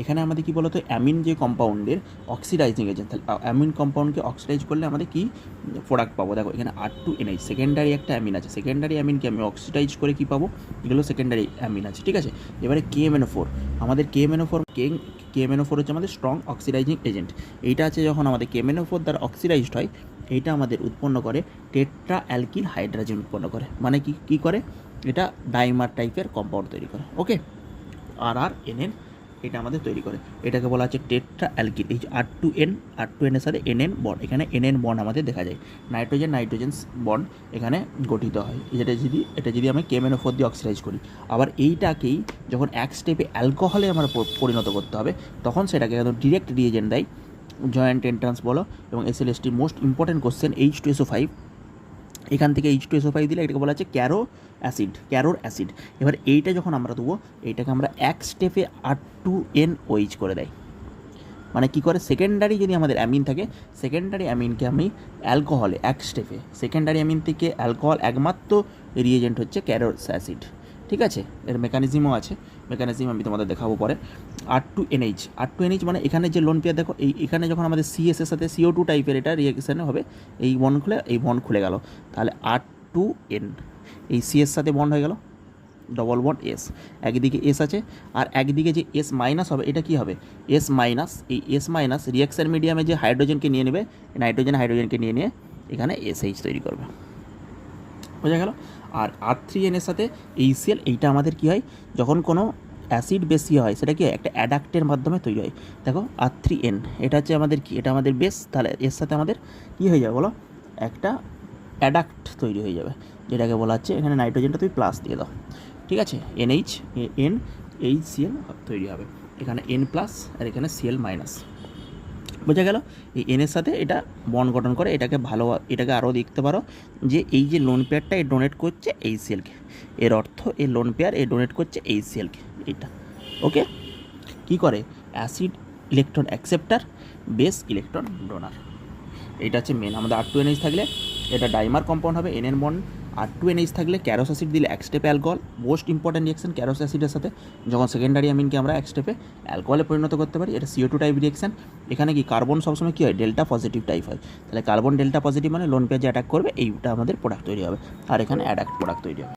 এখানে আমাদের কী বলতো অ্যামিন যে কম্পাউন্ডের অক্সিডাইজিং এজেন্ট, তাহলে অ্যামিন কম্পাউন্ডকে অক্সিডাইজ করলে আমাদের কী প্রোডাক্ট পাবো। দেখো এখানে R2NH সেকেন্ডারি একটা অ্যামিন আছে, সেকেন্ডারি অ্যামিনকে আমি অক্সিডাইজ করে কী পাবো, এগুলো সেকেন্ডারি অ্যামিন আছে, ঠিক আছে। এবারে KMNO4, আমাদের KMNO4 হচ্ছে আমাদের স্ট্রং অক্সিডাইজিং এজেন্ট। এইটা আছে যখন আমাদের KMNO4 দ্বারা অক্সিডাইজড হয়, এইটা আমাদের উৎপন্ন করে টেট্রা অ্যালকিল হাইড্রোজেন উৎপন্ন করে, মানে কী করে, এটা ডাইমার টাইপের কম্পাউন্ড তৈরি করে। ওকে, RRNN এটা আমাদের তৈরি করে, এটাকে বলা হচ্ছে টেট্রা অ্যালকিল। এই R2N এর সাথে NN বন্ড, এখানে NN বন্ড আমাদের দেখা যায়, নাইট্রোজেন বন্ড এখানে গঠিত হয়। এটা যদি আমি KMNO4 দিয়ে অক্সিডাইজ করি, আবার এইটাকেই যখন এক স্টেপে অ্যালকোহলে আমরা পরিণত করতে হবে, তখন সেটাকে একদম ডিরেক্ট রিয়েজেন্ট দেয়, জয়েন্ট এন্ট্রান্স বলো এবং SLST most important question H2SO5, এখান থেকে H2SO5 দিলে এটাকে বলা হচ্ছে ক্যারোর অ্যাসিড। এবার এইটা যখন আমরা দেবো, এইটাকে আমরা এক স্টেপে R2NOH করে দেয়, মানে কী করে, সেকেন্ডারি যদি আমাদের অ্যামিন থাকে, সেকেন্ডারি অ্যামিনকে আমি অ্যালকোহলে এক স্টেপে, সেকেন্ডারি অ্যামিন থেকে অ্যালকোহল একমাত্র রিয়েজেন্ট হচ্ছে ক্যারোস অ্যাসিড, ঠিক আছে। এর মেকানিজমও আছে, মেকানিজম আমি তোমাদের দেখাবো পরে। R2NH মানে এখানে যে লোন পেয়ার দেখো, এখানে যখন আমাদের CS এর সাথে CO2 টাইপের এটা রিয়েকশানে হবে, এই বন্ড খুলে গেল, তাহলে R2N, এই C এর সাথে বন্ড হয়ে গেল, ডবল বন্ড S, একদিকে S আছে আর একদিকে যে S মাইনাস হবে, এটা কি হবে S মাইনাস, এই S মাইনাস রিয়াকশন মিডিয়ামে যে হাইড্রোজেনকে নিয়ে নেবে, হাইড্রোজেনকে নিয়ে এখানে SH তৈরি করবে, বোঝা গেল। আর R3N এর সাথে HCl, এইটা আমাদের কি হয়, যখন কোনো অ্যাসিড বেশি হয় সেটা কি হয়, একটা অ্যাডাক্টের মাধ্যমে তৈরি হয়। দেখো R3N এটা হচ্ছে আমাদের কি, এটা আমাদের বেস, তাহলে এর সাথে আমাদের কী হয়ে যাবে বলো, একটা অ্যাডাক্ট তৈরি হয়ে যাবে, যেটাকে বলা হচ্ছে, এখানে নাইট্রোজেনটা তুমি প্লাস দিয়ে দাও, ঠিক আছে, NHCl তৈরি হবে, এখানে N প্লাস আর এখানে Cl মাইনাস, বোঝা গেল। এই এনের সাথে এটা বন্ড গঠন করে, এটাকে আরও দেখতে পারো যে এই যে লোন পেয়ারটা এ ডোনেট করছে HClকে, এর অর্থ এই লোন পেয়ার এ ডোনেট করছে HClকে, এইটা ওকে। কি করে, acid electron acceptor, base electron donor, এইটা হচ্ছে মেন। আমাদের R2NH থাকলে এটা ডাইমার কম্পাউন্ড হবে, NN বন্ড। R2NH থাকলে ক্যারোস অ্যাসিড দিলে এক স্টেপে alcohol, most important reaction Caro's অ্যাসিডের সাথে যখন সেকেন্ডারি অ্যামিনকে আমরা এক স্টেপে অ্যালকোহলে পরিণত করতে পারি, এটা CO2 টাইপ রিয়েকশন। এখানে কি কার্বন সবসময় কী হয়, ডেল্টা পজিটিভ টাইপ হয়, তাহলে কার্বন ডেল্টা পজিটিভ মানে লোন পেয়ার যে অ্যাটাক করবে, এইটা আমাদের প্রোডাক্ট তৈরি হবে, আর এখানে অ্যাডাক্ট প্রোডাক্ট তৈরি হবে।